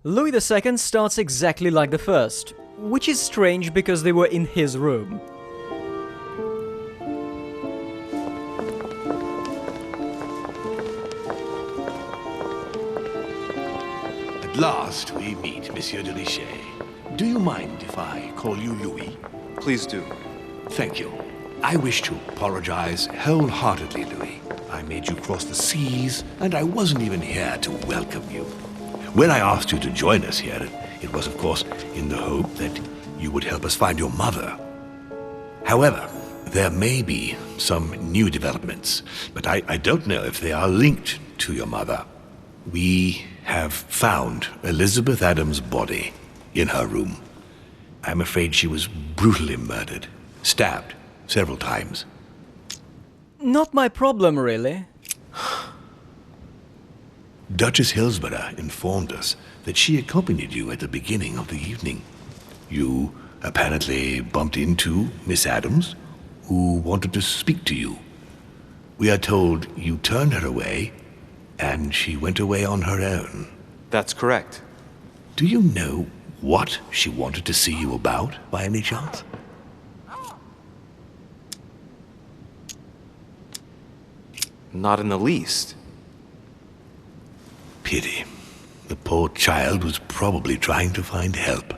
Louis II starts exactly like the first, which is strange because they were in his room. At last we meet, Monsieur de Richet. Do you mind if I call you Louis? Please do. Thank you. I wish to apologize wholeheartedly, Louis. I made you cross the seas, and I wasn't even here to welcome you. When I asked you to join us here, it was, of course, in the hope that you would help us find your mother. However, there may be some new developments, but I don't know if they are linked to your mother. We have found Elizabeth Adams' body in her room. I'm afraid she was brutally murdered, stabbed several times. Not my problem, really. Duchess Hillsborough informed us that she accompanied you at the beginning of the evening. You apparently bumped into Miss Adams, who wanted to speak to you. We are told you turned her away, and she went away on her own. That's correct. Do you know what she wanted to see you about, by any chance? Not in the least. Pity. The poor child was probably trying to find help.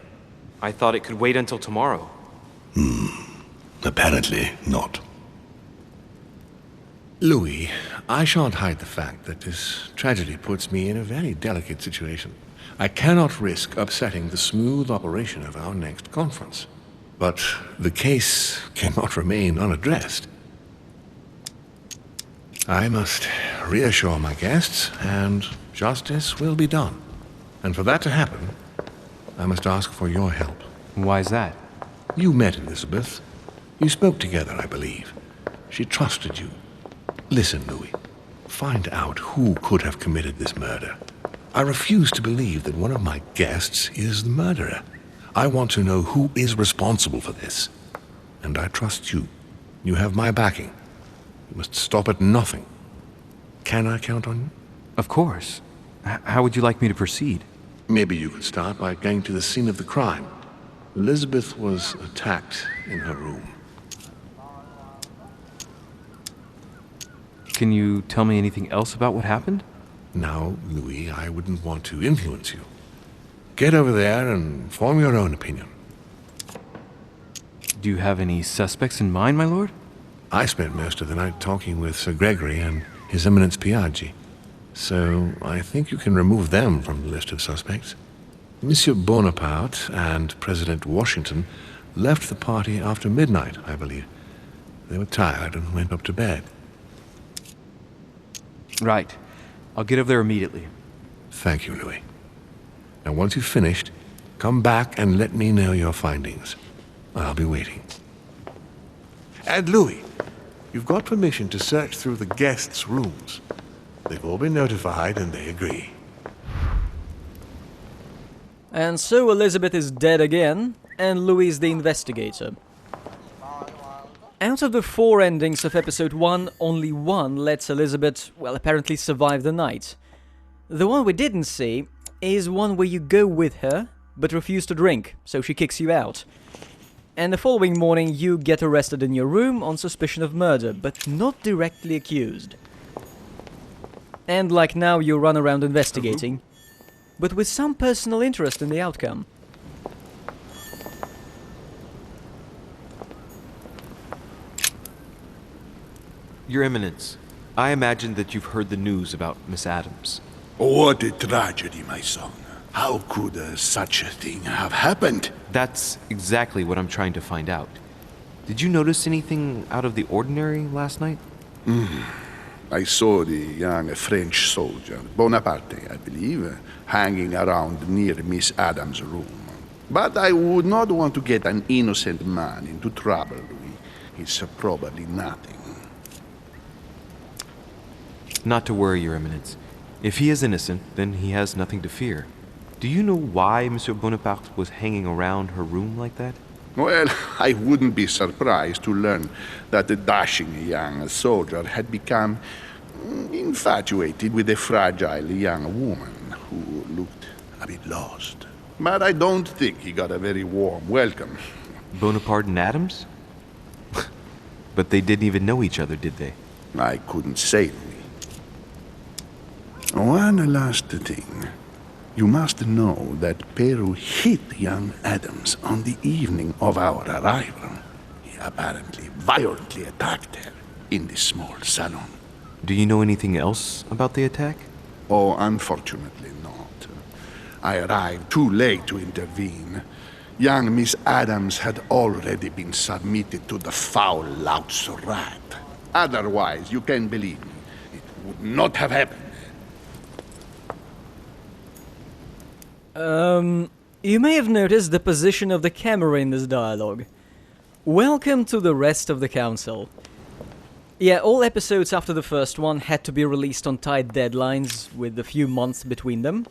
I thought it could wait until tomorrow. Apparently not. Louis, I shan't hide the fact that this tragedy puts me in a very delicate situation. I cannot risk upsetting the smooth operation of our next conference. But the case cannot remain unaddressed. I must reassure my guests, and justice will be done. And for that to happen, I must ask for your help. Why is that? You met Elizabeth. You spoke together, I believe. She trusted you. Listen, Louis. Find out who could have committed this murder. I refuse to believe that one of my guests is the murderer. I want to know who is responsible for this. And I trust you. You have my backing. You must stop at nothing. Can I count on you? Of course. How would you like me to proceed? Maybe you could start by going to the scene of the crime. Elizabeth was attacked in her room. Can you tell me anything else about what happened? Now, Louis, I wouldn't want to influence you. Get over there and form your own opinion. Do you have any suspects in mind, my lord? I spent most of the night talking with Sir Gregory and His Eminence Piaggi, so I think you can remove them from the list of suspects. Monsieur Bonaparte and President Washington left the party after midnight, I believe. They were tired and went up to bed. Right. I'll get over there immediately. Thank you, Louis. Now, once you've finished, come back and let me know your findings. I'll be waiting. And Louis, you've got permission to search through the guests' rooms. They've all been notified and they agree. And so Elizabeth is dead again, and Louis is the investigator. Out of the 4 endings of episode 1, only one lets Elizabeth, well, apparently survive the night. The one we didn't see is one where you go with her, but refuse to drink, so she kicks you out. And the following morning you get arrested in your room on suspicion of murder, but not directly accused. And like now you run around investigating, but with some personal interest in the outcome. Your Eminence, I imagine that you've heard the news about Miss Adams. What a tragedy, my son. How could such a thing have happened? That's exactly what I'm trying to find out. Did you notice anything out of the ordinary last night? I saw the young French soldier, Bonaparte, I believe, hanging around near Miss Adams' room. But I would not want to get an innocent man into trouble, Louis. It's probably nothing. Not to worry, Your Eminence. If he is innocent, then he has nothing to fear. Do you know why Monsieur Bonaparte was hanging around her room like that? Well, I wouldn't be surprised to learn that the dashing young soldier had become infatuated with a fragile young woman who looked a bit lost. But I don't think he got a very warm welcome. Bonaparte and Adams? But they didn't even know each other, did they? I couldn't say, Louis. One last thing. You must know that Peru hit young Adams on the evening of our arrival. He apparently violently attacked her in the small salon. Do you know anything else about the attack? Oh, unfortunately not. I arrived too late to intervene. Young Miss Adams had already been submitted to the foul lout's rat. Otherwise, you can believe me, it would not have happened. You may have noticed the position of the camera in this dialogue. Welcome to the rest of the council. Yeah, all episodes after the first one had to be released on tight deadlines, with a few months between them.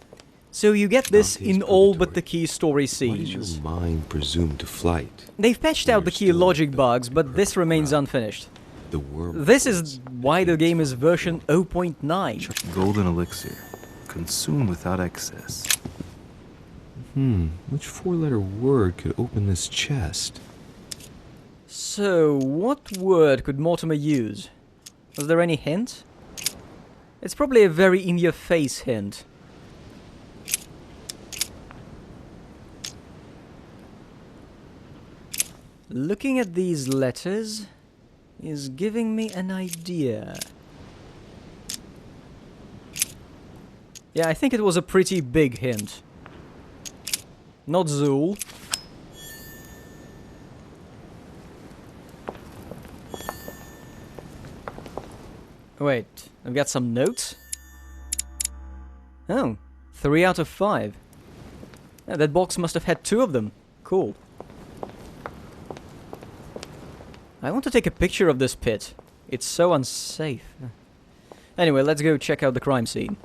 So you get this Dante's in all but Purgatory. the key story Why does scenes. your mind presume to flight? They've patched out the You're key still logic the bugs, but this perfect remains route. unfinished. The worm. This is why the game is version 0.9. Golden elixir. Consumed without excess. Which four-letter word could open this chest? So, what word could Mortimer use? Was there any hint? It's probably a very in-your-face hint. Looking at these letters is giving me an idea. Yeah, I think it was a pretty big hint. Not Zool. Wait, I've got some notes? Oh, 3 out of 5. Yeah, that box must have had 2 of them. Cool. I want to take a picture of this pit. It's so unsafe. Anyway, let's go check out the crime scene.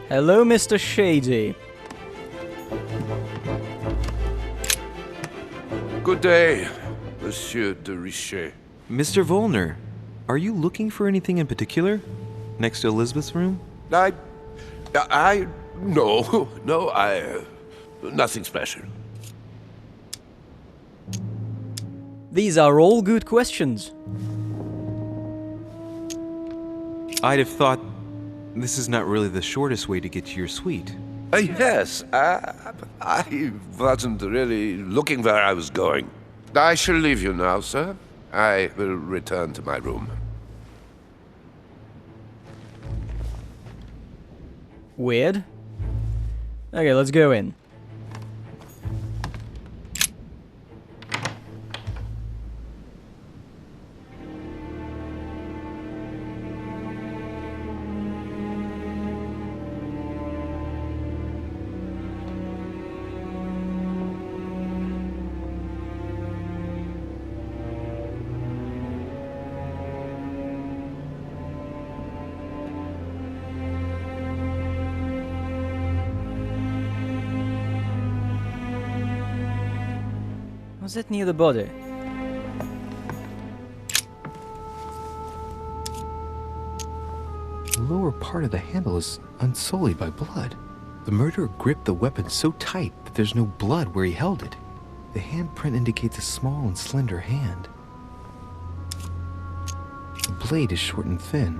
Hello, Mr. Shady. Good day, Monsieur de Richet. Mr. Volner, are you looking for anything in particular? Next to Elizabeth's room? No, nothing special. These are all good questions. I'd have thought this is not really the shortest way to get to your suite. Yes, I wasn't really looking where I was going. I shall leave you now, sir. I will return to my room. Weird. Okay, let's go in. Was it near the body? The lower part of the handle is unsullied by blood. The murderer gripped the weapon so tight that there's no blood where he held it. The handprint indicates a small and slender hand. The blade is short and thin,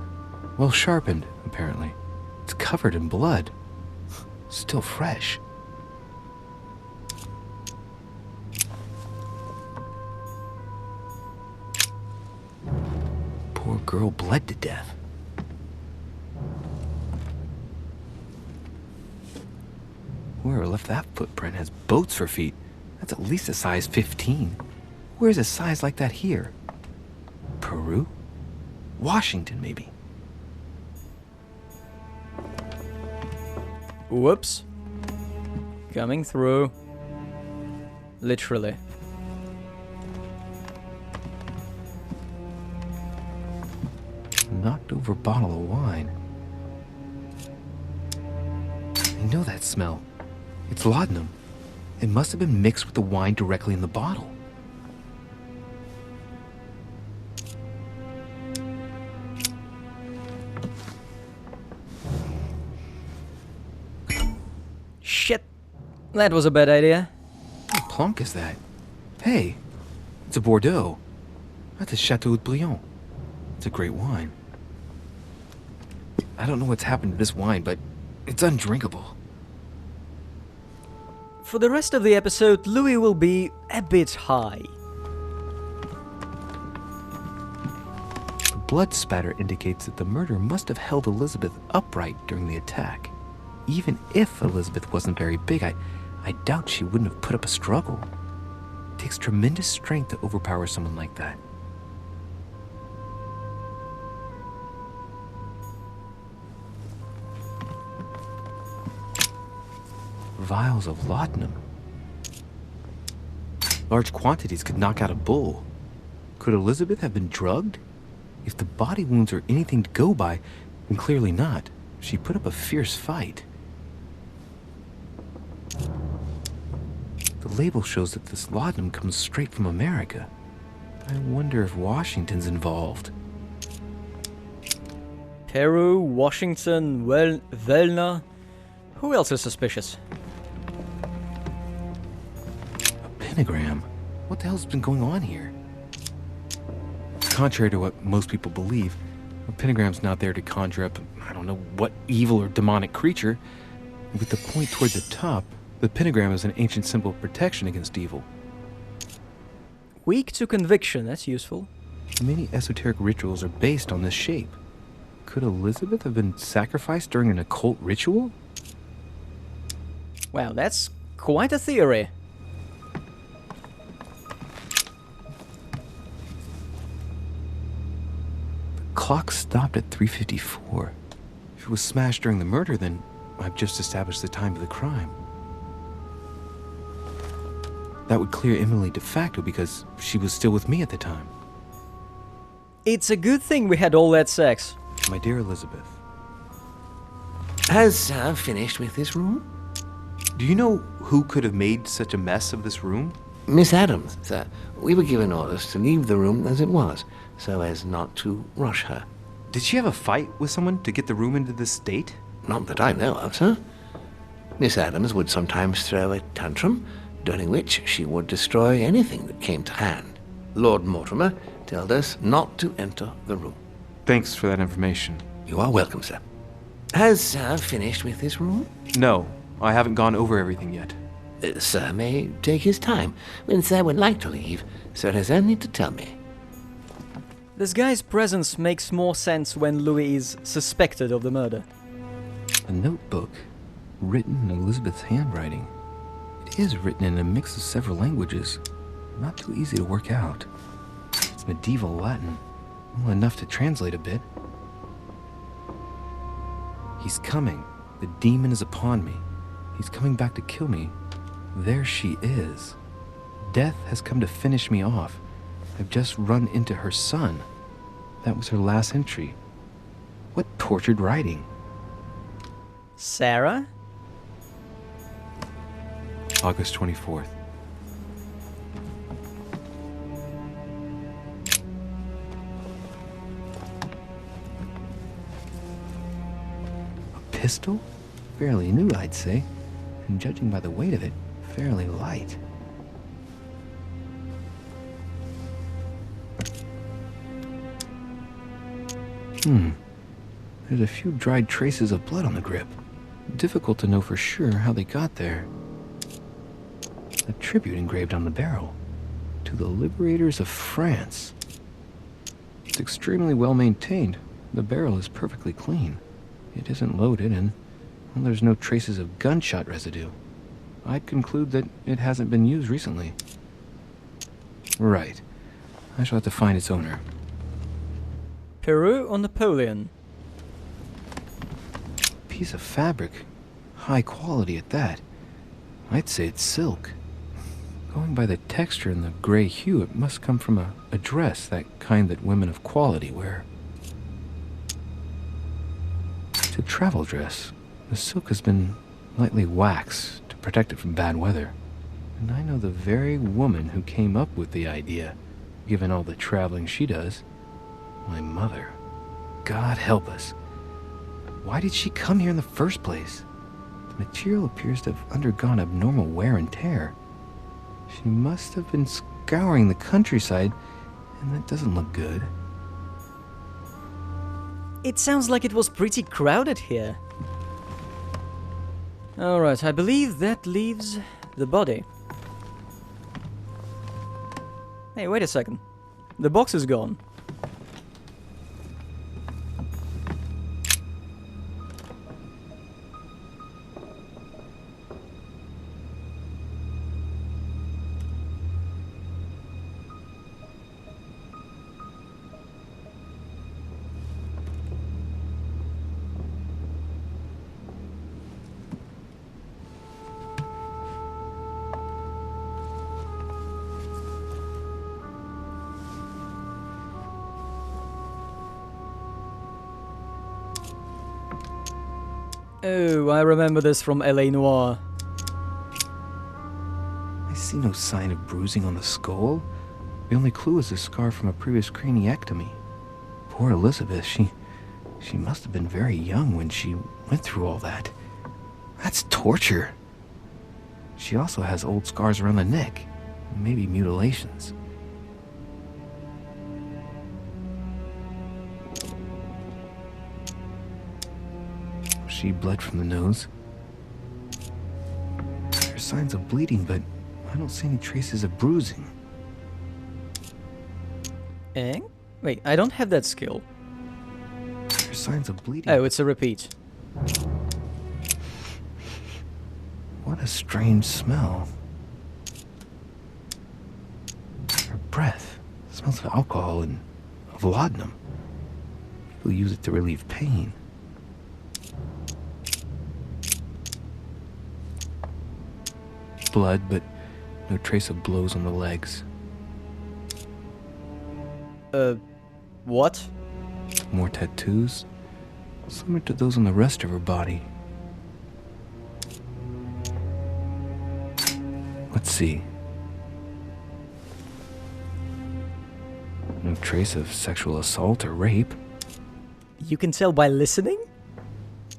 well sharpened, apparently. It's covered in blood. Still fresh. Poor girl bled to death. Whoever left that footprint has boats for feet. That's at least a size 15. Where's a size like that here? Peru? Washington, maybe. Whoops. Coming through. Literally. Knocked over bottle of wine. I know that smell. It's laudanum. It must have been mixed with the wine directly in the bottle. That was a bad idea. What plonk is that? Hey, it's a Bordeaux. That's a Chateau de Brion. It's a great wine. I don't know what's happened to this wine, but it's undrinkable. For the rest of the episode, Louis will be a bit high. The blood spatter indicates that the murderer must have held Elizabeth upright during the attack. Even if Elizabeth wasn't very big, I doubt she wouldn't have put up a struggle. It takes tremendous strength to overpower someone like that. Vials of laudanum. Large quantities could knock out a bull. Could Elizabeth have been drugged? If the body wounds are anything to go by, then clearly not. She put up a fierce fight. The label shows that this laudanum comes straight from America. I wonder if Washington's involved. Peru, Washington, Velna. Who else is suspicious? Pentagram? What the hell's been going on here? Contrary to what most people believe, a pentagram's not there to conjure up, I don't know what evil or demonic creature. With the point toward the top, the pentagram is an ancient symbol of protection against evil. Weak to conviction, that's useful. Many esoteric rituals are based on this shape. Could Elizabeth have been sacrificed during an occult ritual? Wow, that's quite a theory. Clock stopped at 3:54. If it was smashed during the murder, then I've just established the time of the crime. That would clear Emily de facto because she was still with me at the time. It's a good thing we had all that sex. My dear Elizabeth. Has Sir finished with this room? Do you know who could have made such a mess of this room? Miss Adams, sir. We were given orders to leave the room as it was, so as not to rush her. Did she have a fight with someone to get the room into this state? Not that I know of, sir. Miss Adams would sometimes throw a tantrum, during which she would destroy anything that came to hand. Lord Mortimer told us not to enter the room. Thanks for that information. You are welcome, sir. Has Sir finished with this room? No, I haven't gone over everything yet. Sir may take his time. When Sir would like to leave, Sir has only to tell me. This guy's presence makes more sense when Louis is suspected of the murder. A notebook, written in Elizabeth's handwriting. It is written in a mix of several languages. Not too easy to work out. It's medieval Latin. Well, enough to translate a bit. He's coming. The demon is upon me. He's coming back to kill me. There she is. Death has come to finish me off. I've just run into her son. That was her last entry. What tortured writing. Sarah? August 24th. A pistol? Fairly new, I'd say. And judging by the weight of it, fairly light. There's a few dried traces of blood on the grip. Difficult to know for sure how they got there. A tribute engraved on the barrel. To the liberators of France. It's extremely well maintained. The barrel is perfectly clean. It isn't loaded and well, there's no traces of gunshot residue. I'd conclude that it hasn't been used recently. Right. I shall have to find its owner. Peru or Napoleon? Piece of fabric. High quality at that. I'd say it's silk. Going by the texture and the gray hue, it must come from a dress, that kind that women of quality wear. It's a travel dress. The silk has been lightly waxed to protect it from bad weather. And I know the very woman who came up with the idea, given all the traveling she does. My mother. God help us. Why did she come here in the first place? The material appears to have undergone abnormal wear and tear. She must have been scouring the countryside, and that doesn't look good. It sounds like it was pretty crowded here. Alright, I believe that leaves the body. Hey, wait a second. The box is gone. Oh, I remember this from L.A. Noire. I see no sign of bruising on the skull. The only clue is a scar from a previous craniectomy. Poor Elizabeth, she must have been very young when she went through all that. That's torture. She also has old scars around the neck, maybe mutilations. She bled from the nose. There are signs of bleeding, but I don't see any traces of bruising. Eh? Wait, I don't have that skill. There are signs of bleeding. Oh, it's a repeat. What a strange smell. Her breath smells of alcohol and of laudanum. People use it to relieve pain. Blood, but no trace of blows on the legs. What? More tattoos, similar to those on the rest of her body. Let's see. No trace of sexual assault or rape. You can tell by listening?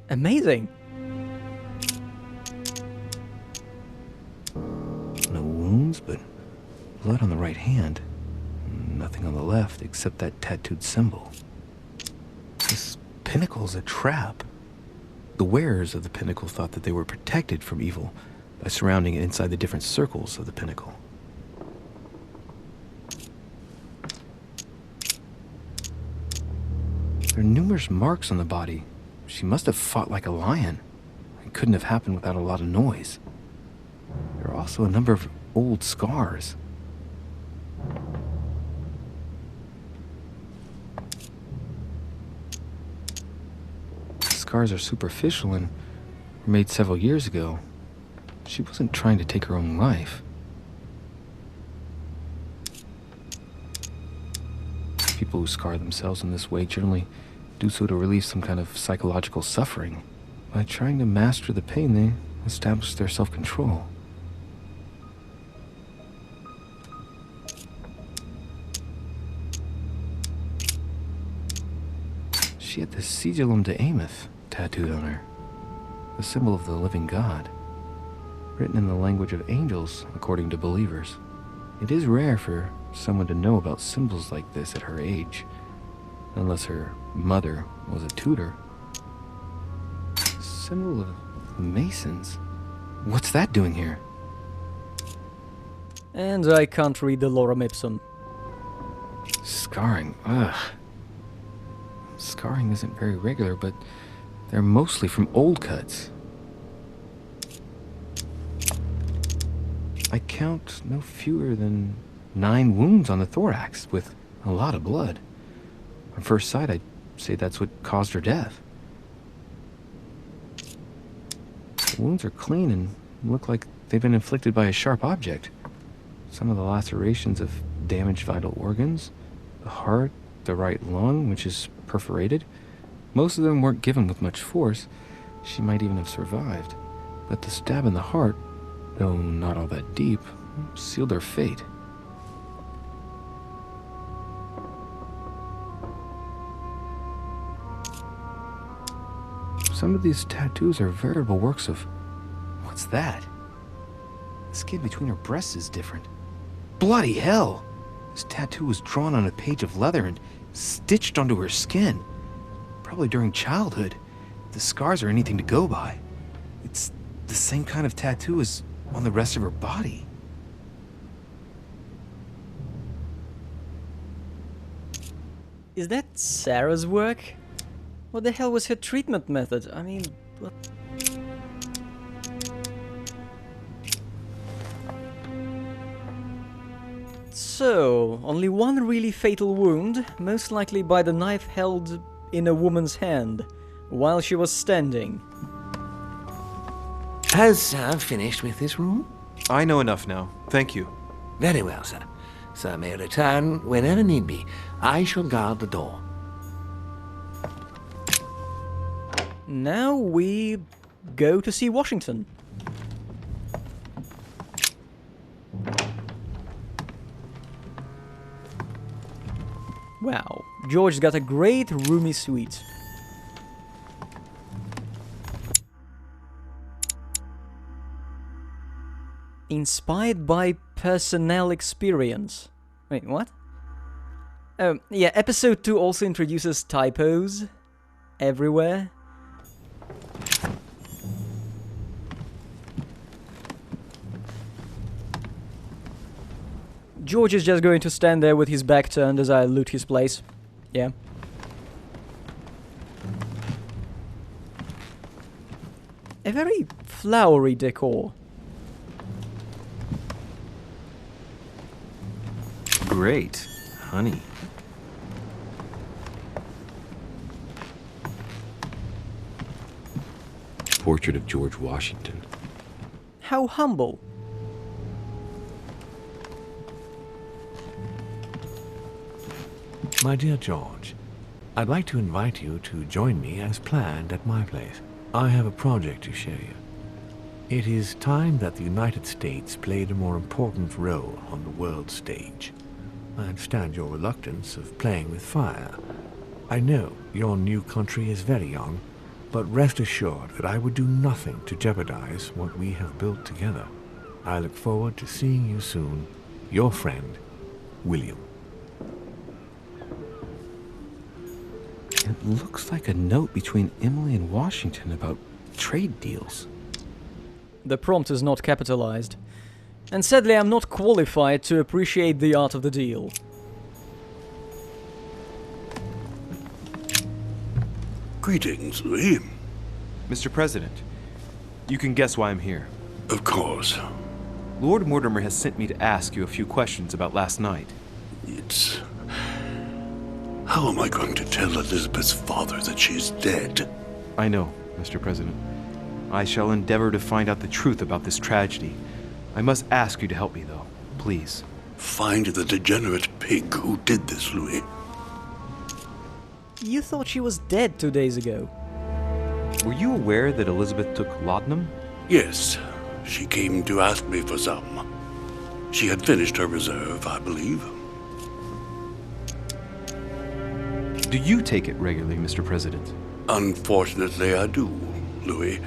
Amazing. No wounds, but blood on the right hand. Nothing on the left except that tattooed symbol. This pinnacle's a trap. The wearers of the pinnacle thought that they were protected from evil by surrounding it inside the different circles of the pinnacle. There are numerous marks on the body. She must have fought like a lion. It couldn't have happened without a lot of noise. There are also a number of old scars. The scars are superficial and were made several years ago. She wasn't trying to take her own life. People who scar themselves in this way generally do so to relieve some kind of psychological suffering. By trying to master the pain, they establish their self-control. She had the Sigillum de Ameth tattooed on her, the symbol of the living God, written in the language of angels, according to believers. It is rare for someone to know about symbols like this at her age, unless her mother was a tutor. Symbol of Masons? What's that doing here? And I can't read the Lorem Ipsum. Scarring, ugh. Scarring isn't very regular, but they're mostly from old cuts. I count no fewer than 9 wounds on the thorax, with a lot of blood. On first sight, I'd say that's what caused her death. The wounds are clean and look like they've been inflicted by a sharp object. Some of the lacerations have damaged vital organs, the heart, the right lung, which is perforated. Most of them weren't given with much force. She might even have survived. But the stab in the heart, though not all that deep, sealed her fate. Some of these tattoos are veritable works of What's that? The skin between her breasts is different. Bloody hell! This tattoo was drawn on a page of leather and stitched onto her skin. Probably during childhood. If the scars are anything to go by. It's the same kind of tattoo as on the rest of her body. Is that Sarah's work? What the hell was her treatment method? I mean, what? So, only one really fatal wound, most likely by the knife held in a woman's hand, while she was standing. Has Sir finished with this room? I know enough now. Thank you. Very well, sir. Sir may return whenever need be. I shall guard the door. Now we go to see Washington. Wow, George's got a great roomy suite. Inspired by personnel experience. Wait, what? Oh, yeah, episode 2 also introduces typos everywhere. George is just going to stand there with his back turned as I loot his place. Yeah. A very flowery decor. Great. Honey. Portrait of George Washington. How humble. My dear George, I'd like to invite you to join me as planned at my place. I have a project to show you. It is time that the United States played a more important role on the world stage. I understand your reluctance of playing with fire. I know your new country is very young, but rest assured that I would do nothing to jeopardize what we have built together. I look forward to seeing you soon. Your friend, William. It looks like a note between Emily and Washington about trade deals. The prompt is not capitalized. And sadly, I'm not qualified to appreciate the art of the deal. Greetings, Louis. Mr. President, you can guess why I'm here. Of course. Lord Mortimer has sent me to ask you a few questions about last night. It's... How am I going to tell Elizabeth's father that she's dead? I know, Mr. President. I shall endeavor to find out the truth about this tragedy. I must ask you to help me, though. Please. Find the degenerate pig who did this, Louis. You thought she was dead 2 days ago. Were you aware that Elizabeth took laudanum? Yes, she came to ask me for some. She had finished her reserve, I believe. Do you take it regularly, Mr. President? Unfortunately, I do, Louis.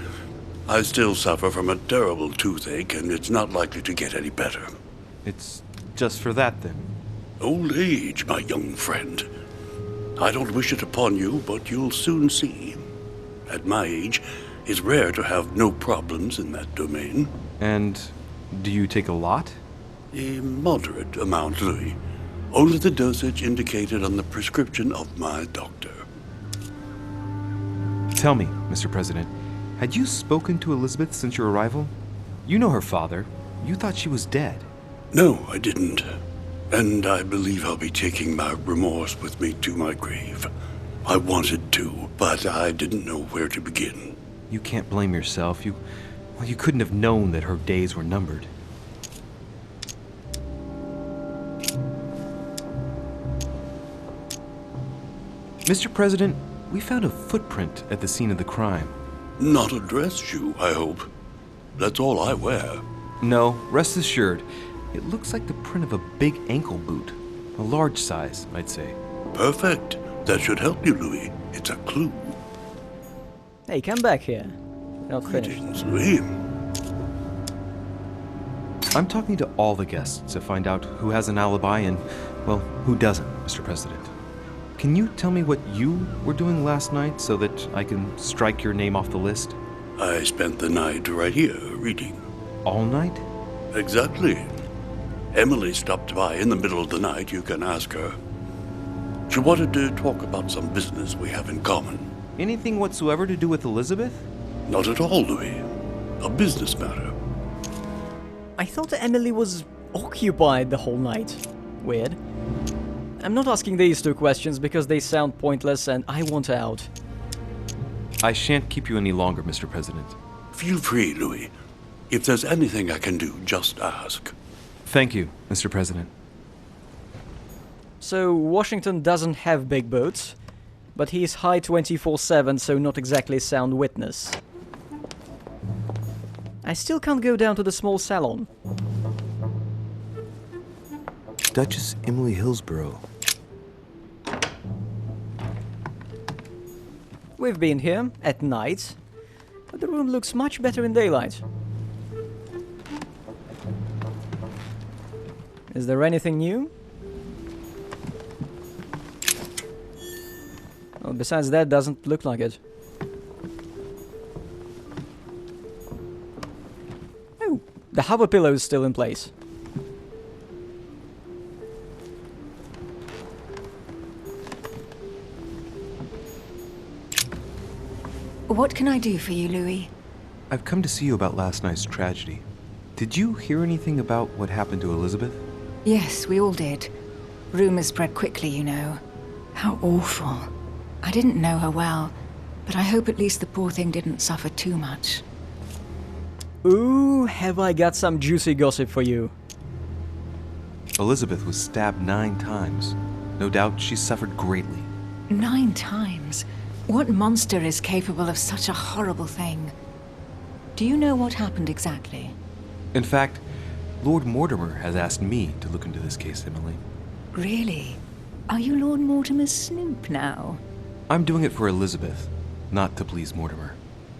I still suffer from a terrible toothache, and it's not likely to get any better. It's just for that, then? Old age, my young friend. I don't wish it upon you, but you'll soon see. At my age, it's rare to have no problems in that domain. And do you take a lot? A moderate amount, Louis. Only the dosage indicated on the prescription of my doctor. Tell me, Mr. President, had you spoken to Elizabeth since your arrival? You know her father. You thought she was dead. No, I didn't. And I believe I'll be taking my remorse with me to my grave. I wanted to, but I didn't know where to begin. You can't blame yourself. You couldn't have known that her days were numbered. Mr. President, we found a footprint at the scene of the crime. Not a dress shoe, I hope. That's all I wear. No, rest assured. It looks like the print of a big ankle boot. A large size, I'd say. Perfect. That should help you, Louis. It's a clue. Hey, come back here. Not finished. Greetings, Louis. I'm talking to all the guests to find out who has an alibi and, well, who doesn't, Mr. President. Can you tell me what you were doing last night so that I can strike your name off the list? I spent the night right here, reading. All night? Exactly. Emily stopped by in the middle of the night, you can ask her. She wanted to talk about some business we have in common. Anything whatsoever to do with Elizabeth? Not at all, Louis. A business matter. I thought Emily was occupied the whole night. Weird. I'm not asking these two questions because they sound pointless and I want out. I shan't keep you any longer, Mr. President. Feel free, Louis. If there's anything I can do, just ask. Thank you, Mr. President. So, Washington doesn't have big boats, but he's high 24/7, so not exactly a sound witness. I still can't go down to the small salon. Duchess Emily Hillsborough. We've been here at night, but the room looks much better in daylight. Is there anything new? Well, besides that, doesn't look like it. Oh, the hover pillow is still in place. What can I do for you, Louis? I've come to see you about last night's tragedy. Did you hear anything about what happened to Elizabeth? Yes, we all did. Rumors spread quickly, you know. How awful. I didn't know her well, but I hope at least the poor thing didn't suffer too much. Ooh, have I got some juicy gossip for you. Elizabeth was stabbed 9 times. No doubt she suffered greatly. 9 times? What monster is capable of such a horrible thing? Do you know what happened exactly? In fact, Lord Mortimer has asked me to look into this case, Emily. Really? Are you Lord Mortimer's snoop now? I'm doing it for Elizabeth, not to please Mortimer.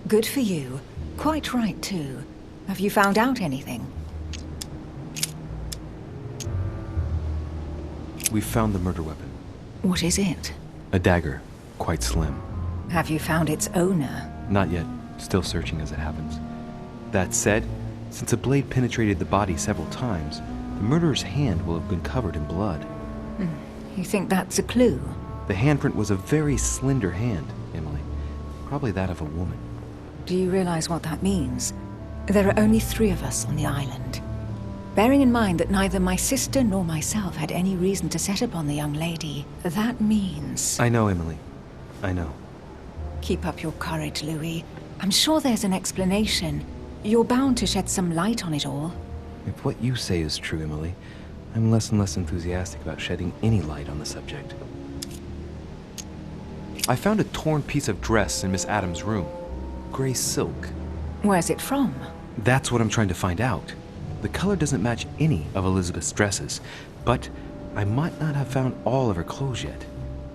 Good for you. Quite right, too. Have you found out anything? We found the murder weapon. What is it? A dagger, quite slim. Have you found its owner? Not yet. Still searching as it happens. That said, since the blade penetrated the body several times, the murderer's hand will have been covered in blood. You think that's a clue? The handprint was a very slender hand, Emily. Probably that of a woman. Do you realize what that means? There are only 3 of us on the island. Bearing in mind that neither my sister nor myself had any reason to set upon the young lady, that means... I know, Emily. I know. Keep up your courage, Louis. I'm sure there's an explanation. You're bound to shed some light on it all. If what you say is true, Emily, I'm less and less enthusiastic about shedding any light on the subject. I found a torn piece of dress in Miss Adams' room. Gray silk. Where's it from? That's what I'm trying to find out. The color doesn't match any of Elizabeth's dresses, but I might not have found all of her clothes yet.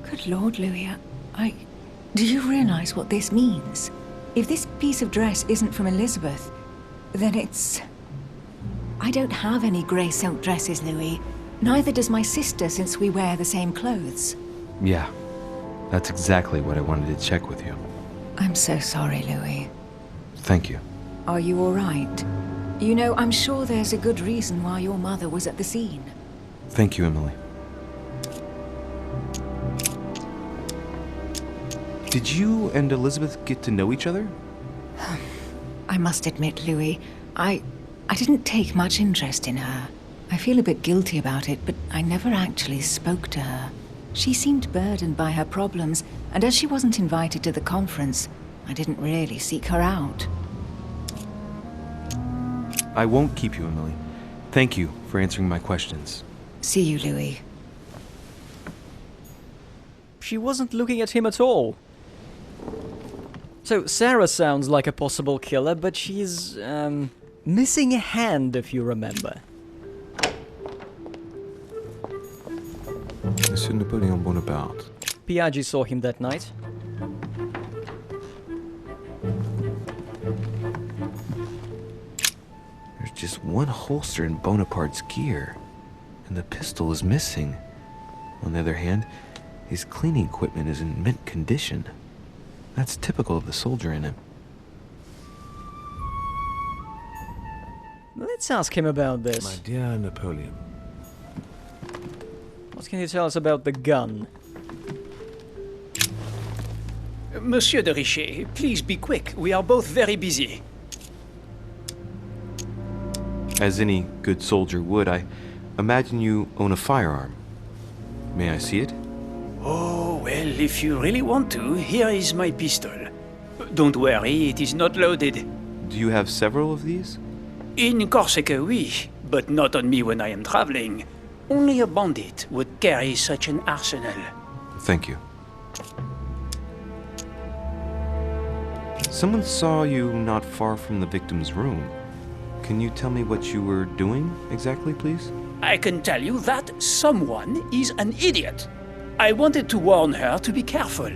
Good Lord, Louis, Do you realize what this means? If this piece of dress isn't from Elizabeth, then it's... I don't have any grey silk dresses, Louis. Neither does my sister, since we wear the same clothes. Yeah, that's exactly what I wanted to check with you. I'm so sorry, Louis. Thank you. Are you all right? You know, I'm sure there's a good reason why your mother was at the scene. Thank you, Emily. Did you and Elizabeth get to know each other? I must admit, Louis, I didn't take much interest in her. I feel a bit guilty about it, but I never actually spoke to her. She seemed burdened by her problems, and as she wasn't invited to the conference, I didn't really seek her out. I won't keep you, Emily. Thank you for answering my questions. See you, Louis. She wasn't looking at him at all. So, Sarah sounds like a possible killer, but she's, missing a hand, if you remember. Monsieur Napoleon Bonaparte. Piaggi saw him that night. There's just one holster in Bonaparte's gear, and the pistol is missing. On the other hand, his cleaning equipment is in mint condition. That's typical of the soldier in him. Let's ask him about this. My dear Napoleon. What can you tell us about the gun? Monsieur de Richet, please be quick. We are both very busy. As any good soldier would, I imagine you own a firearm. May I see it? Oh, well, if you really want to, here is my pistol. Don't worry, it is not loaded. Do you have several of these? In Corsica, oui, but not on me when I am traveling. Only a bandit would carry such an arsenal. Thank you. Someone saw you not far from the victim's room. Can you tell me what you were doing exactly, please? I can tell you that someone is an idiot. I wanted to warn her to be careful.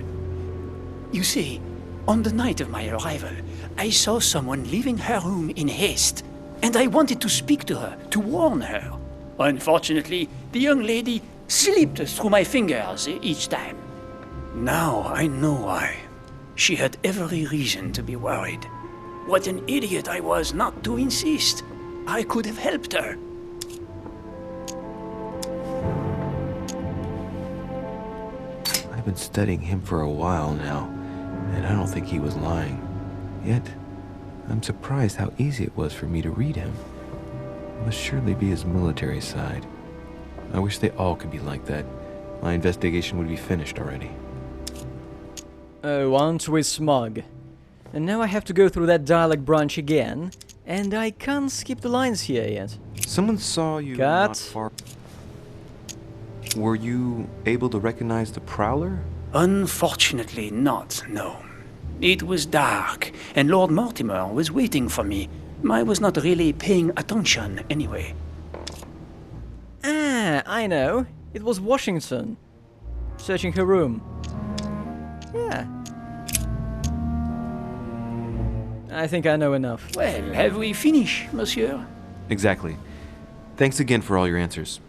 You see, on the night of my arrival, I saw someone leaving her room in haste, and I wanted to speak to her, to warn her. Unfortunately, the young lady slipped through my fingers each time. Now I know why. She had every reason to be worried. What an idiot I was not to insist. I could have helped her. I've been studying him for a while now, and I don't think he was lying. Yet, I'm surprised how easy it was for me to read him. It must surely be his military side. I wish they all could be like that. My investigation would be finished already. Oh, aren't we smug? And now I have to go through that dialogue branch again, and I can't skip the lines here yet. Someone saw you Cut. not far... Were you able to recognize the Prowler? Unfortunately not, no. It was dark, and Lord Mortimer was waiting for me. I was not really paying attention anyway. Ah, I know. It was Washington. Searching her room. Yeah. I think I know enough. Well, have we finished, monsieur? Exactly. Thanks again for all your answers.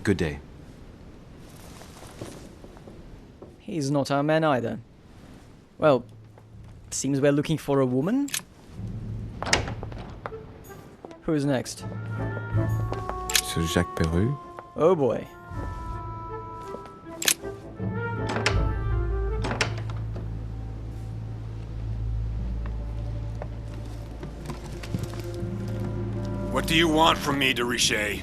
Good day. He's not our man either. Well, seems we're looking for a woman? Who's next? Sir Jacques Peru? Oh boy. What do you want from me, de Richet?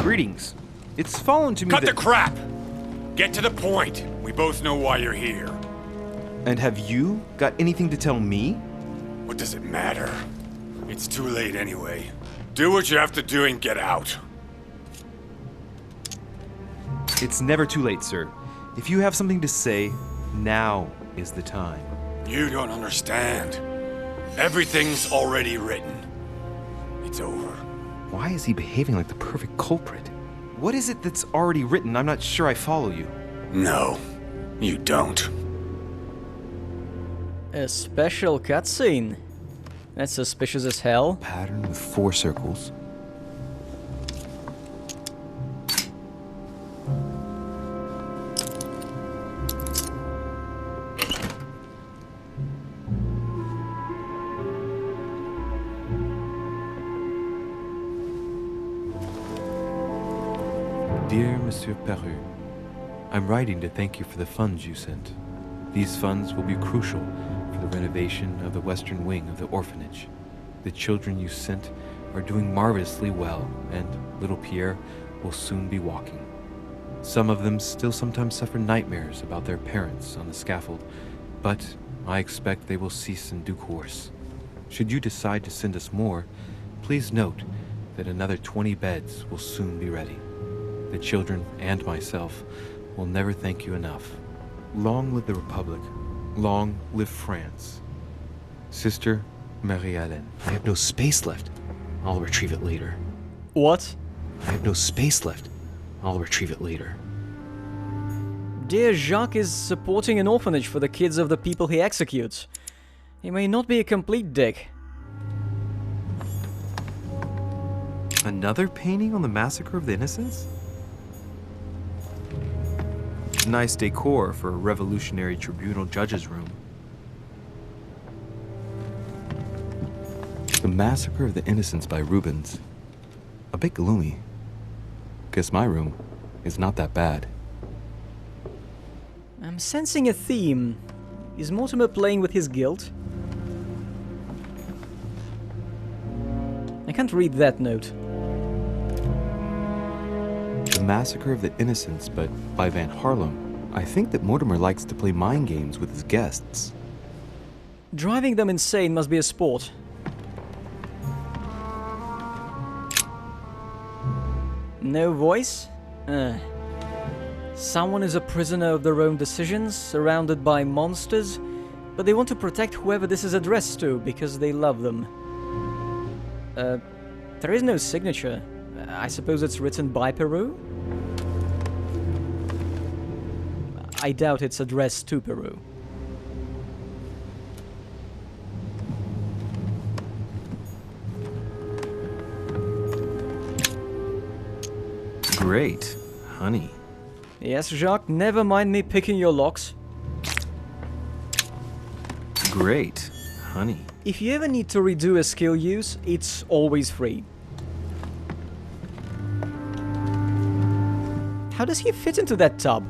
Greetings. It's fallen to me Cut that... the crap! Get to the point. We both know why you're here. And have you got anything to tell me? What does it matter? It's too late anyway. Do what you have to do and get out. It's never too late, sir. If you have something to say, now is the time. You don't understand. Everything's already written. It's over. Why is he behaving like the perfect culprit? What is it that's already written? I'm not sure I follow you. No, you don't. A special cutscene. That's suspicious as hell. Pattern with 4 circles. Dear Monsieur Peru, I'm writing to thank you for the funds you sent. These funds will be crucial for the renovation of the western wing of the orphanage. The children you sent are doing marvelously well, and little Pierre will soon be walking. Some of them still sometimes suffer nightmares about their parents on the scaffold, but I expect they will cease in due course. Should you decide to send us more, please note that another 20 beds will soon be ready. The children and myself will never thank you enough. Long live the Republic. Long live France. Sister Marie-Hélène. I have no space left. I'll retrieve it later. What? I have no space left. I'll retrieve it later. Dear Jacques is supporting an orphanage for the kids of the people he executes. He may not be a complete dick. Another painting on the Massacre of the Innocents? Nice decor for a Revolutionary Tribunal judge's room. The Massacre of the Innocents by Rubens. A bit gloomy. Guess my room is not that bad. I'm sensing a theme. Is Mortimer playing with his guilt? I can't read that note. The Massacre of the Innocents, but by Van Harlem. I think that Mortimer likes to play mind games with his guests. Driving them insane must be a sport. No voice? Someone is a prisoner of their own decisions, surrounded by monsters, but they want to protect whoever this is addressed to because they love them. There is no signature. I suppose it's written by Peru? I doubt it's addressed to Peru. Great, honey. Yes, Jacques, never mind me picking your locks. Great, honey. If you ever need to redo a skill use, it's always free. How does he fit into that tub?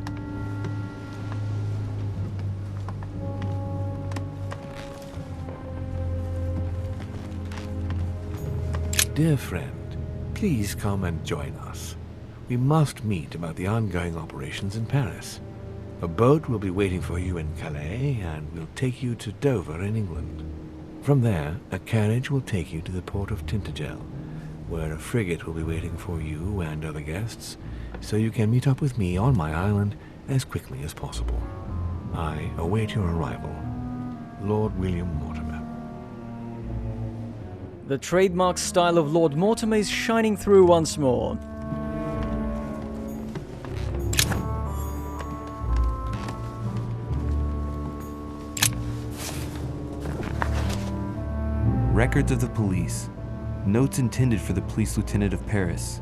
Dear friend, please come and join us. We must meet about the ongoing operations in Paris. A boat will be waiting for you in Calais and will take you to Dover in England. From there, a carriage will take you to the port of Tintagel, where a frigate will be waiting for you and other guests, so you can meet up with me on my island as quickly as possible. I await your arrival. Lord William Mortimer. The trademark style of Lord Mortimer is shining through once more. Records of the police. Notes intended for the police lieutenant of Paris.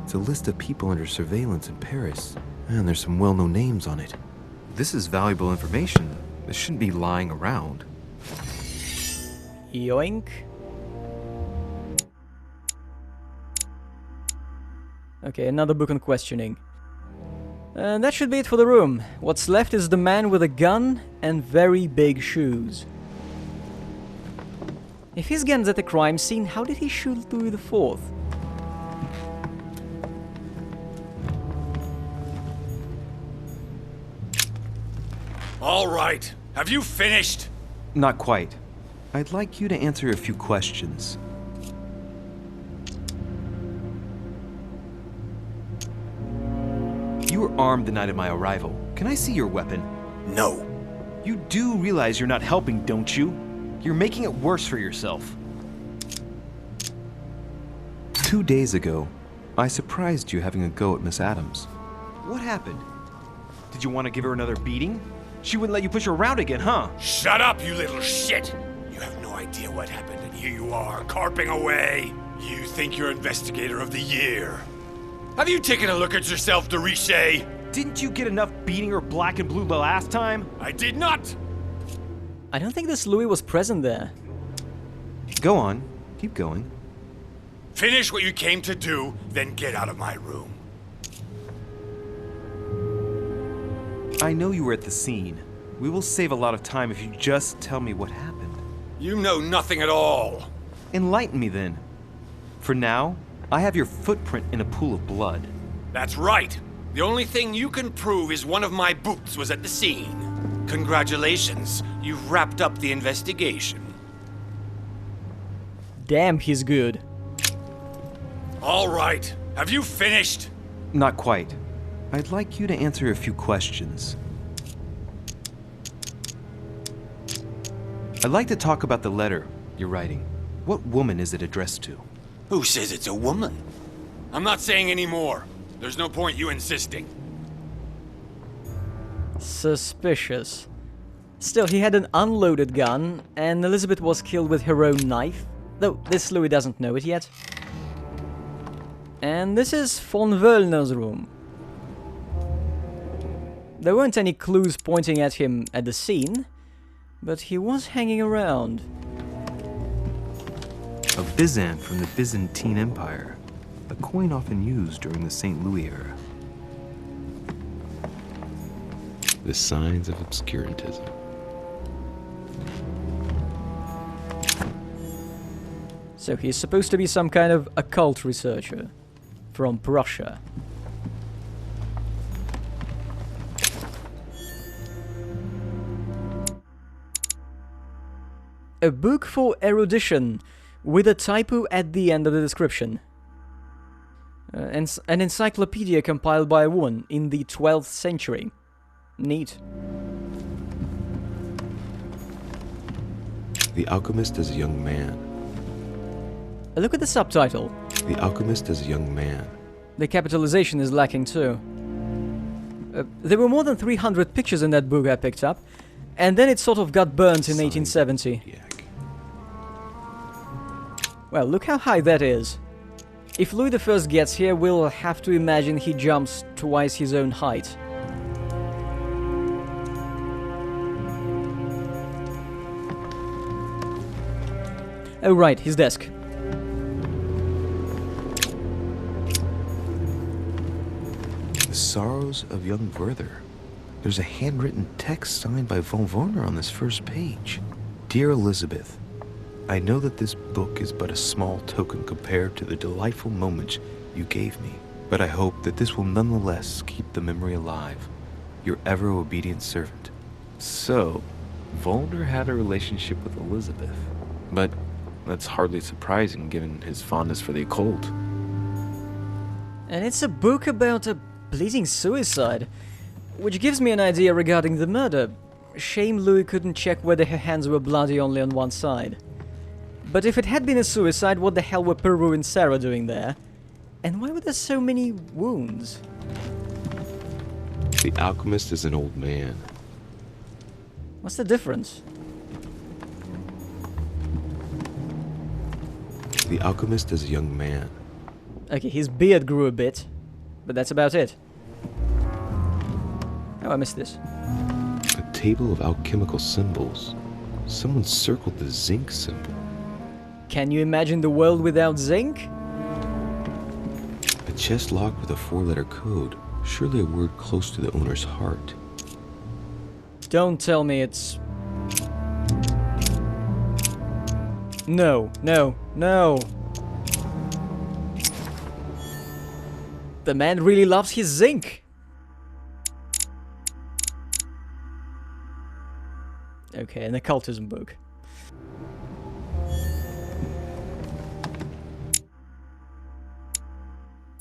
It's a list of people under surveillance in Paris, and there's some well-known names on it. This is valuable information. This shouldn't be lying around. Yoink. Okay, another book on questioning. That should be it for the room. What's left is the man with a gun and very big shoes. If his gun's at the crime scene, how did he shoot Louis IV? All right. Have you finished? Not quite. I'd like you to answer a few questions. You were armed the night of my arrival. Can I see your weapon? No. You do realize you're not helping, don't you? You're making it worse for yourself. 2 days ago, I surprised you having a go at Miss Adams. What happened? Did you want to give her another beating? She wouldn't let you push her around again, huh? Shut up, you little shit! You have no idea what happened, and here you are, carping away. You think you're Investigator of the Year. Have you taken a look at yourself, de Richet? Didn't you get enough beating her black and blue the last time? I did not! I don't think this Louis was present there. Go on. Keep going. Finish what you came to do, then get out of my room. I know you were at the scene. We will save a lot of time if you just tell me what happened. You know nothing at all. Enlighten me then. For now, I have your footprint in a pool of blood. That's right. The only thing you can prove is one of my boots was at the scene. Congratulations, you've wrapped up the investigation. Damn, he's good. All right, have you finished? Not quite. I'd like you to answer a few questions. I'd like to talk about the letter you're writing. What woman is it addressed to? Who says it's a woman? I'm not saying any more. There's no point you insisting. Suspicious. Still, he had an unloaded gun, and Elizabeth was killed with her own knife. Though this Louis doesn't know it yet. And this is von Wöllner's room. There weren't any clues pointing at him at the scene, but he was hanging around. A Byzant from the Byzantine Empire, a coin often used during the St. Louis era. The signs of obscurantism. So he's supposed to be some kind of occult researcher from Prussia. A book for erudition, with a typo at the end of the description. An encyclopedia compiled by a woman in the 12th century. Neat. The Alchemist is a young man. Look at the subtitle. The Alchemist is a young man. The capitalization is lacking too. There were more than 300 pictures in that book I picked up, and then it sort of got burnt in 1870. Well, look how high that is. If Louis I gets here, we'll have to imagine he jumps twice his own height. Oh right, his desk. The Sorrows of Young Werther. There's a handwritten text signed by von Wöllner on this first page. Dear Elizabeth, I know that this book is but a small token compared to the delightful moments you gave me, but I hope that this will nonetheless keep the memory alive. Your ever-obedient servant. So, Wöllner had a relationship with Elizabeth, but that's hardly surprising given his fondness for the occult. And it's a book about a bleeding suicide, which gives me an idea regarding the murder. Shame Louis couldn't check whether her hands were bloody only on one side. But if it had been a suicide, what the hell were Peru and Sarah doing there? And why were there so many wounds? The Alchemist is an old man. What's the difference? The Alchemist is a young man. Okay, his beard grew a bit, but that's about it. Oh, I missed this. A table of alchemical symbols. Someone circled the zinc symbol. Can you imagine the world without zinc? A chest locked with a 4-letter code. Surely a word close to the owner's heart. Don't tell me it's... No, no, no. The man really loves his zinc. Okay, an occultism book.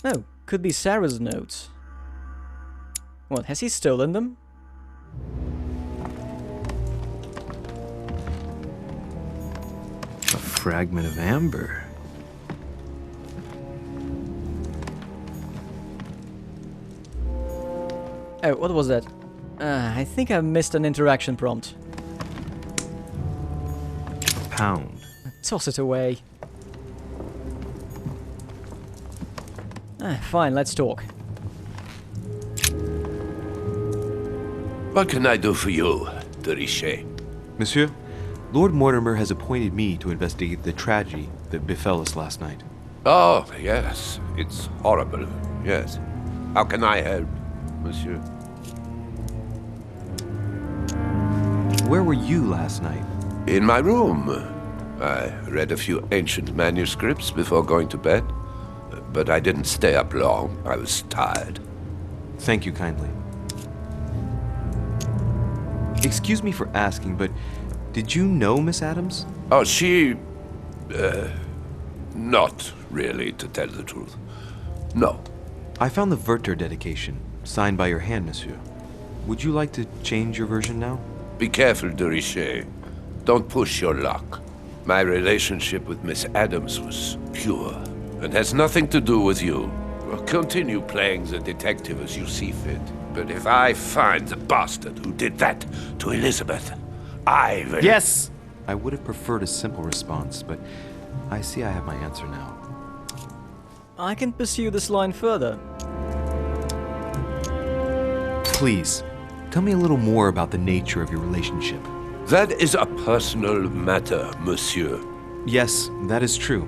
Oh, could be Sarah's notes. What, has he stolen them? A fragment of amber. Oh, what was that? I think I missed an interaction prompt. Pound. Toss it away. Fine, let's talk. What can I do for you, de Richet? Monsieur, Lord Mortimer has appointed me to investigate the tragedy that befell us last night. Oh, yes. It's horrible. Yes. How can I help, monsieur? Where were you last night? In my room. I read a few ancient manuscripts before going to bed. But I didn't stay up long. I was tired. Thank you kindly. Excuse me for asking, but did you know Miss Adams? Oh, she... not really, to tell the truth. No. I found the Werther dedication, signed by your hand, monsieur. Would you like to change your version now? Be careful, de Richet. Don't push your luck. My relationship with Miss Adams was pure, and has nothing to do with you. Well, continue playing the detective as you see fit. But if I find the bastard who did that to Elizabeth, I will... Yes! I would have preferred a simple response, but I see I have my answer now. I can pursue this line further. Please, tell me a little more about the nature of your relationship. That is a personal matter, monsieur. Yes, that is true.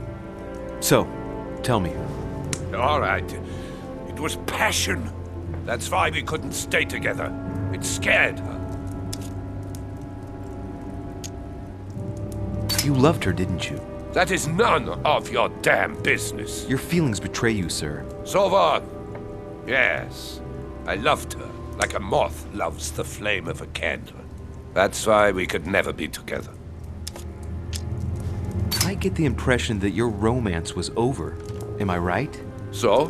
So, tell me. All right. It was passion. That's why we couldn't stay together. It scared her. You loved her, didn't you? That is none of your damn business. Your feelings betray you, sir. So what? Yes. I loved her, like a moth loves the flame of a candle. That's why we could never be together. I get the impression that your romance was over. Am I right? So?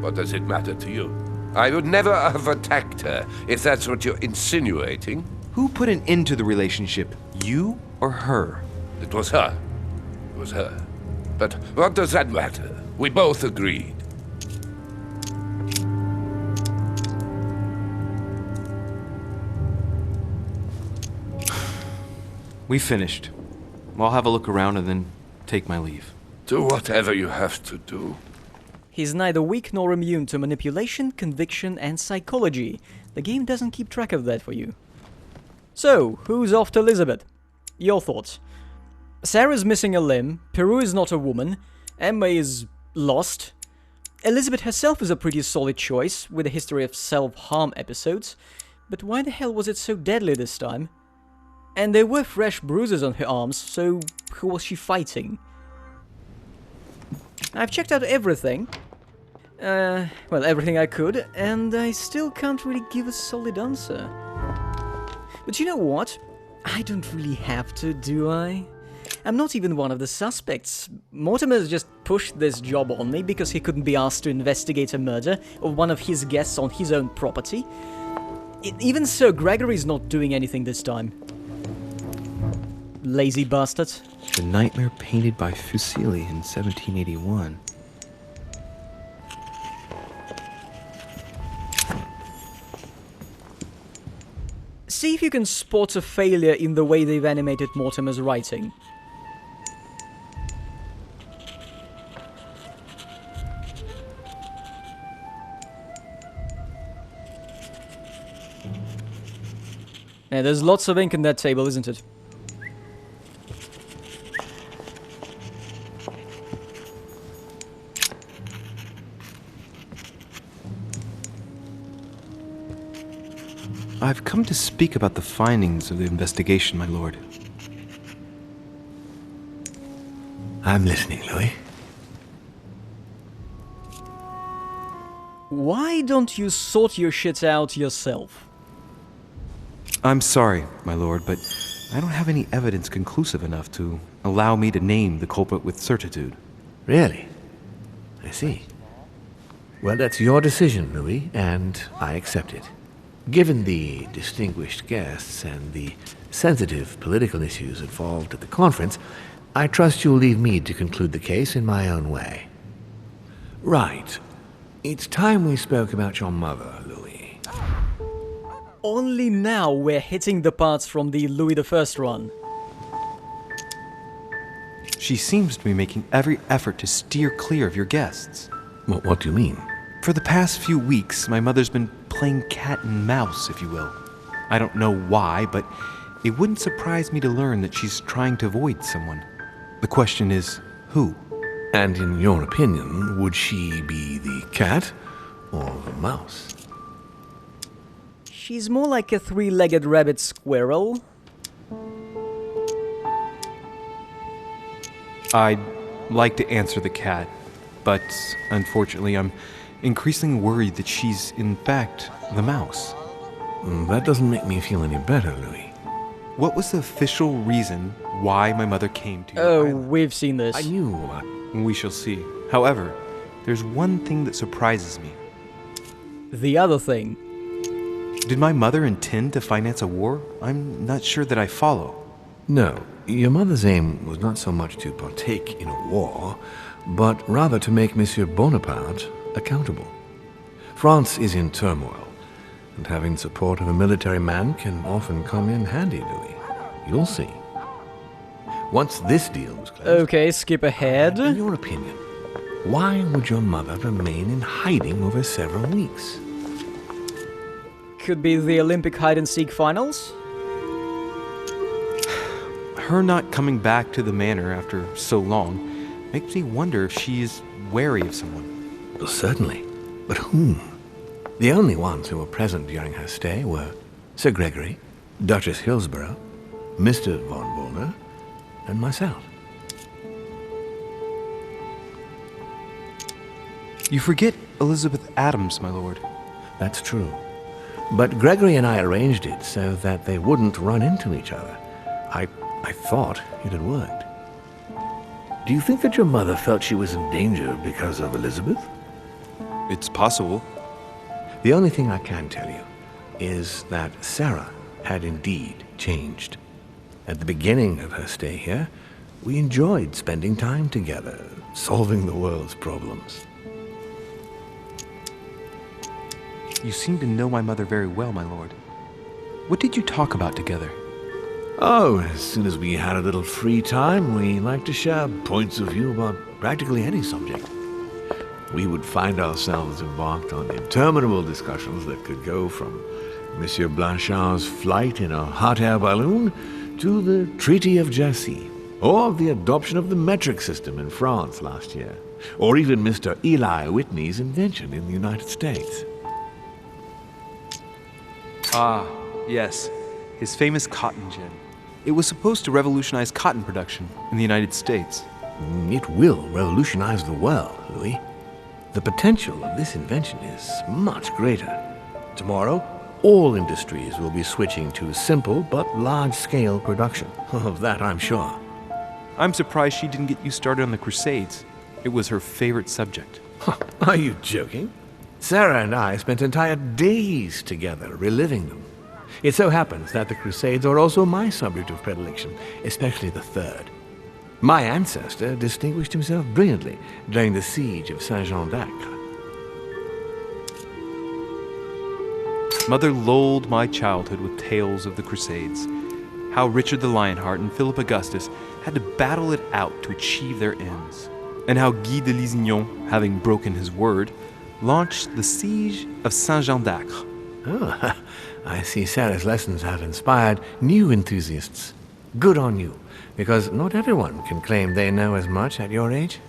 What does it matter to you? I would never have attacked her, if that's what you're insinuating. Who put an end to the relationship? You or her? It was her. It was her. But what does that matter? We both agreed. We finished. I'll have a look around and then take my leave. Do whatever you have to do. He's neither weak nor immune to manipulation, conviction, and psychology. The game doesn't keep track of that for you. So, who's after Elizabeth? Your thoughts? Sarah's missing a limb, Peru is not a woman, Emma is lost. Elizabeth herself is a pretty solid choice, with a history of self-harm episodes. But why the hell was it so deadly this time? And there were fresh bruises on her arms, so who was she fighting? I've checked out everything. Well, everything I could, and I still can't really give a solid answer. But you know what? I don't really have to, do I? I'm not even one of the suspects. Mortimer's just pushed this job on me because he couldn't be asked to investigate a murder of one of his guests on his own property. Even so, Gregory's not doing anything this time. Lazy bastard. The Nightmare painted by Fuseli in 1781. See if you can spot a failure in the way they've animated Mortimer's writing. Yeah, there's lots of ink in that table, isn't it? I've come to speak about the findings of the investigation, my lord. I'm listening, Louis. Why don't you sort your shit out yourself? I'm sorry, my lord, but I don't have any evidence conclusive enough to allow me to name the culprit with certitude. Really? I see. Well, that's your decision, Louis, and I accept it. Given the distinguished guests and the sensitive political issues involved at the conference, I trust you'll leave me to conclude the case in my own way. Right. It's time we spoke about your mother, Louis. Only now we're hitting the parts from the Louis I run. She seems to be making every effort to steer clear of your guests. What do you mean? For the past few weeks, my mother's been playing cat and mouse, if you will. I don't know why, but it wouldn't surprise me to learn that she's trying to avoid someone. The question is, who? And in your opinion, would she be the cat or the mouse? She's more like a three-legged rabbit squirrel. I'd like to answer the cat, but unfortunately I'm increasingly worried that she's in fact the mouse. That doesn't make me feel any better, Louis. What was the official reason why my mother came to your Oh, island? we've seen this. I knew. We shall see. However, there's one thing that surprises me. The other thing. Did my mother intend to finance a war? I'm not sure that I follow. No, your mother's aim was not so much to partake in a war, but rather to make Monsieur Bonaparte accountable. France is in turmoil, and having the support of a military man can often come in handy, Louis. You'll see. Once this deal was closed... Okay, skip ahead. In your opinion, Why would your mother remain in hiding over several weeks? Could be the Olympic hide-and-seek finals? Her not coming back to the manor after so long makes me wonder if she is wary of someone. Well, certainly. But whom? The only ones who were present during her stay were Sir Gregory, Duchess Hillsborough, Mr. von Wollner, and myself. You forget Elizabeth Adams, my lord. That's true. But Gregory and I arranged it so that they wouldn't run into each other. I thought it had worked. Do you think that your mother felt she was in danger because of Elizabeth? It's possible. The only thing I can tell you is that Sarah had indeed changed. At the beginning of her stay here, we enjoyed spending time together, solving the world's problems. You seem to know my mother very well, my lord. What did you talk about together? Oh, as soon as we had a little free time, we liked to share points of view about practically any subject. We would find ourselves embarked on interminable discussions that could go from Monsieur Blanchard's flight in a hot air balloon to the Treaty of Jassy, or the adoption of the metric system in France last year, or even Mr. Eli Whitney's invention in the United States. Ah, yes. His famous cotton gin. It was supposed to revolutionize cotton production in the United States. It will revolutionize the world, Louis. The potential of this invention is much greater. Tomorrow, all industries will be switching to simple but large-scale production. Of that, I'm sure. I'm surprised she didn't get you started on the Crusades. It was her favorite subject. Are you joking? Sarah and I spent entire days together reliving them. It so happens that the Crusades are also my subject of predilection, especially the Third. My ancestor distinguished himself brilliantly during the siege of Saint-Jean d'Acre. Mother lulled my childhood with tales of the Crusades, how Richard the Lionheart and Philip Augustus had to battle it out to achieve their ends, and how Guy de Lusignan, having broken his word, launched the siege of Saint-Jean d'Acre. Oh, I see Sarah's lessons have inspired new enthusiasts. Good on you, because not everyone can claim they know as much at your age.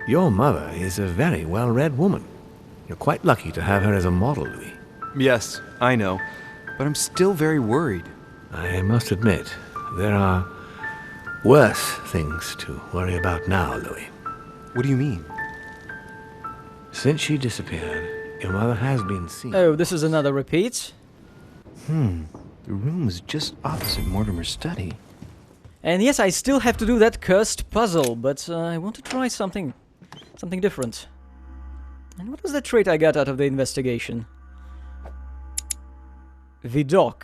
Your mother is a very well-read woman. You're quite lucky to have her as a model, Louis. Yes, I know, but I'm still very worried. I must admit, there are worse things to worry about now, Louis. What do you mean? Since she disappeared, your mother has been seen. Oh, this is another repeat. The room was just opposite Mortimer's study. And yes, I still have to do that cursed puzzle, but I want to try something different. And what was the trait I got out of the investigation? Vidocq.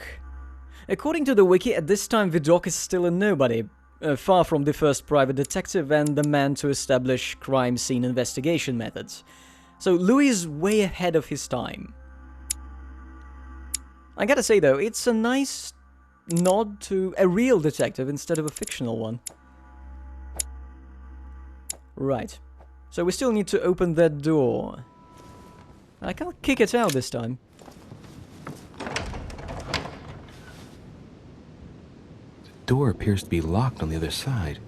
According to the wiki, at this time Vidocq is still a nobody, far from the first private detective and the man to establish crime scene investigation methods. So Louis is way ahead of his time. I gotta say though, it's a nice nod to a real detective instead of a fictional one. Right. So we still need to open that door. I can't kick it out this time. The door appears to be locked on the other side.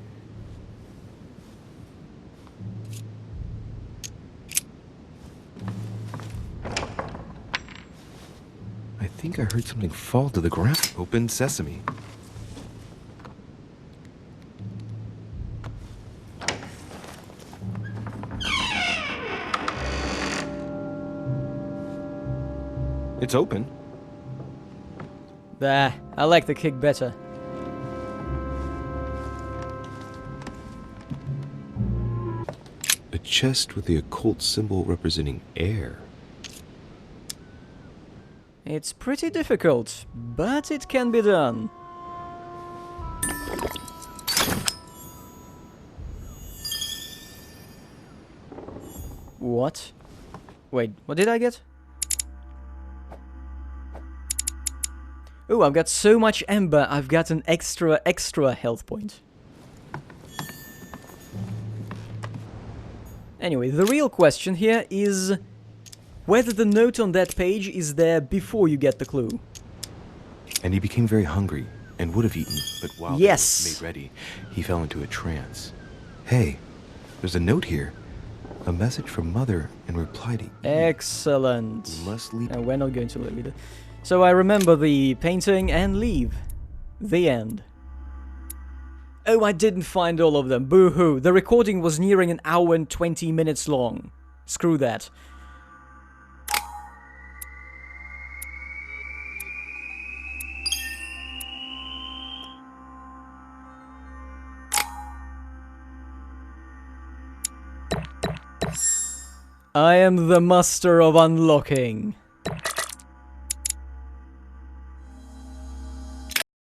I think I heard something fall to the ground. Open sesame. It's open. Bah, I like the kick better. A chest with the occult symbol representing air. It's pretty difficult, but it can be done. What? Wait, what did I get? Oh, I've got so much ember, I've got an extra health point. Anyway, the real question here is whether the note on that page is there before you get the clue. And he became very hungry and would have eaten, but while they Yes. were made ready, he fell into a trance. Hey, there's a note here. A message from Mother in reply to Eve. Excellent. You must leave. And we're not going to read it. So I remember the painting and leave. The end. Oh, I didn't find all of them. Boo-hoo. The recording was nearing an hour and 20 minutes long. Screw that. I am the master of unlocking.